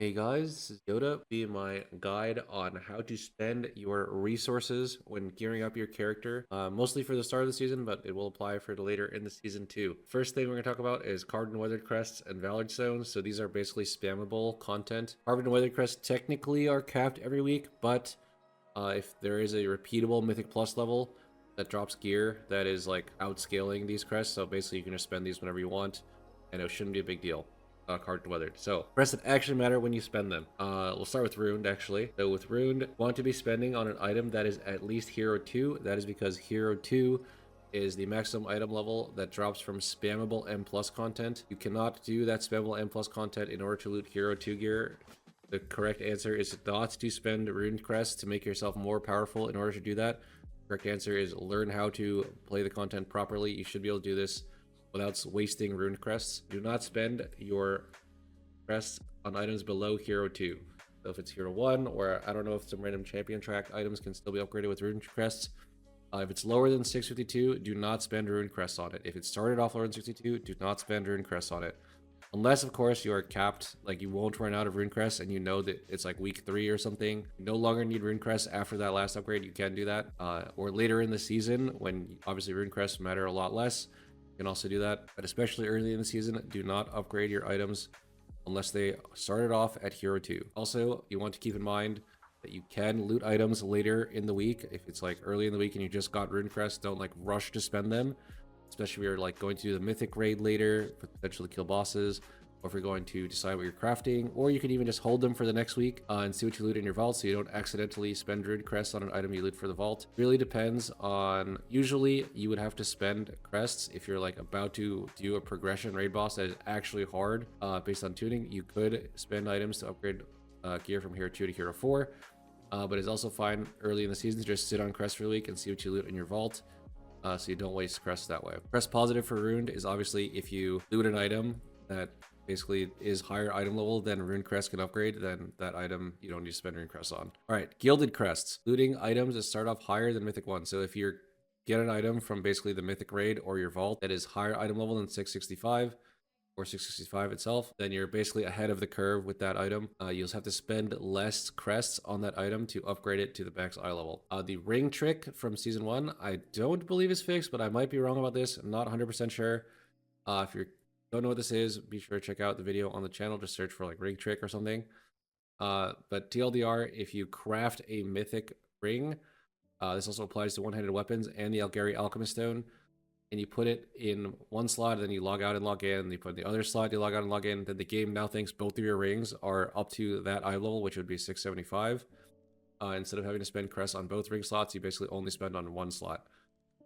Hey guys, this is Yoda, being my guide on how to spend your resources when gearing up your character, mostly for the start of the season, but it will apply for the later in the season too. First thing we're going to talk about is Carved and Weathered Crests and Valor Stones. So these are basically spammable content. Carved and Weathered Crests technically are capped every week, but if there is a repeatable Mythic Plus level that drops gear that is like outscaling these crests, so basically you can just spend these whenever you want, and it shouldn't be a big deal. Card weathered. So crests that actually matter when you spend them. We'll start with ruined actually. So with ruined, want to be spending on an item that is at least hero 2. That is because hero 2 is the maximum item level that drops from spammable M plus content. You cannot do that spammable M plus content in order to loot hero 2 gear. The correct answer is not to spend ruined crests to make yourself more powerful in order to do that. Correct answer is learn how to play the content properly. You should be able to do this without wasting ruined crests. Do not spend your crests on items below hero 2. So if it's hero 1, or I don't know if some random champion track items can still be upgraded with ruined crests. If it's lower than 652, do not spend ruined crests on it. If it started off lower than 62, do not spend ruined crests on it. Unless, of course, you are capped, like you won't run out of rune crests and you know that it's like week 3 or something. You no longer need rune crests after that last upgrade, you can do that. Or later in the season, when obviously rune crests matter a lot less, you can also do that. But especially early in the season, do not upgrade your items unless they started off at hero 2. Also, you want to keep in mind that you can loot items later in the week. If it's like early in the week and you just got rune crests, don't like rush to spend them. Especially if you're like going to do the mythic raid later, potentially kill bosses, or if you're going to decide what you're crafting, or you can even just hold them for the next week and see what you loot in your vault so you don't accidentally spend rune crests on an item you loot for the vault. Really depends on, usually you would have to spend crests if you're like about to do a progression raid boss that is actually hard based on tuning. You could spend items to upgrade gear from hero 2 to hero 4, but it's also fine early in the season to just sit on crest for a week and see what you loot in your vault. So you don't waste crest that way. Crest positive for ruined is obviously if you loot an item that basically is higher item level than rune crest can upgrade, then that item you don't need to spend rune crest on. All right, gilded crests. Looting items that start off higher than mythic 1. So if you get an item from basically the mythic raid or your vault that is higher item level than 665, or 665 itself, then you're basically ahead of the curve with that item. You'll have to spend less crests on that item to upgrade it to the max eye level. The ring trick from season 1, I don't believe is fixed, but I might be wrong about this. I'm not 100% sure. If you don't know what this is, be sure to check out the video on the channel. Just search for like ring trick or something. But TLDR, if you craft a mythic ring, this also applies to one-handed weapons and the Algari Alchemist Stone, and you put it in one slot, and then you log out and log in, and you put in the other slot, you log out and log in, then the game now thinks both of your rings are up to that eye level, which would be 675. Instead of having to spend crests on both ring slots, you basically only spend on one slot.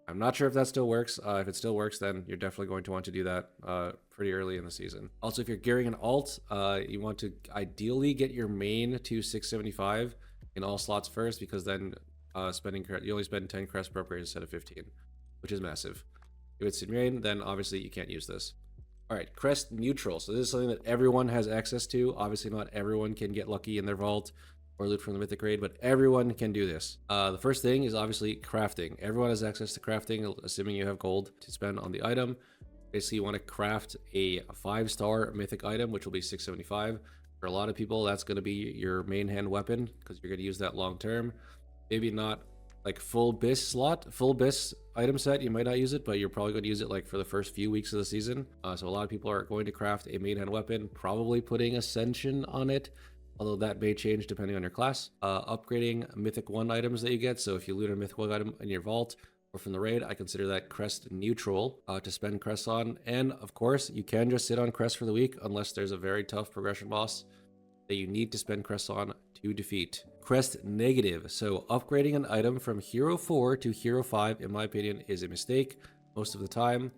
I'm not sure if that still works. If it still works, then you're definitely going to want to do that pretty early in the season. Also, if you're gearing an alt, you want to ideally get your main to 675 in all slots first, because then you only spend 10 crests per upgrade instead of 15, which is massive. If it's in rain, then obviously you can't use this. All right, crest neutral. So this is something that everyone has access to. Obviously not everyone can get lucky in their vault or loot from the mythic raid, but everyone can do this. The first thing is obviously crafting. Everyone has access to crafting, assuming you have gold to spend on the item. Basically, you want to craft a 5-star mythic item, which will be 675. For a lot of people, that's going to be your main hand weapon, because you're going to use that long term. Maybe not like full bis slot, full bis item set, you might not use it, but you're probably going to use it like for the first few weeks of the season. So a lot of people are going to craft a main hand weapon, probably putting Ascension on it, although that may change depending on your class. Upgrading mythic 1 items that you get. So if you loot a mythic 1 item in your vault or from the raid, I consider that crest neutral to spend crests on. And of course, you can just sit on crest for the week unless there's a very tough progression boss that you need to spend crests on to defeat. Crest negative. So upgrading an item from hero 4 to hero 5, in my opinion, is a mistake. Most of the time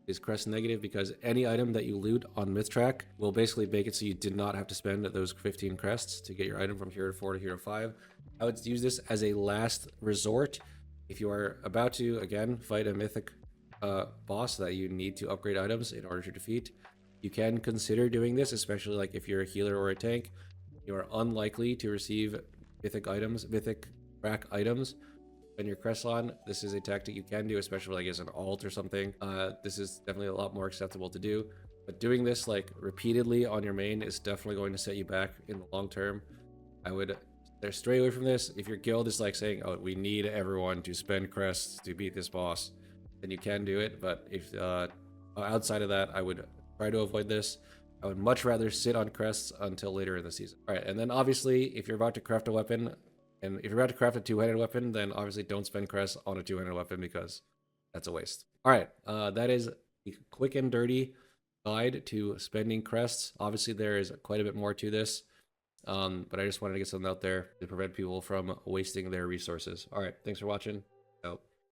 is crest negative, because any item that you loot on Mythtrack will basically make it so you did not have to spend those 15 crests to get your item from hero 4 to hero 5. I would use this as a last resort. If you are about to, again, fight a mythic boss that you need to upgrade items in order to defeat, you can consider doing this, especially like if you're a healer or a tank. You are unlikely to receive mythic items, mythic track items when you're crest on. This is a tactic you can do, especially like as an alt or something. This is definitely a lot more acceptable to do. But doing this like repeatedly on your main is definitely going to set you back in the long term. I would stray away from this. If your guild is like saying, oh, we need everyone to spend crests to beat this boss, then you can do it. But if outside of that, I would try to avoid this. I would much rather sit on crests until later in the season. All right, and then obviously, if you're about to craft a weapon, and if you're about to craft a two-handed weapon, then obviously don't spend crests on a two-handed weapon because that's a waste. All right, that is the quick and dirty guide to spending crests. Obviously, there is quite a bit more to this, but I just wanted to get something out there to prevent people from wasting their resources. All right, thanks for watching.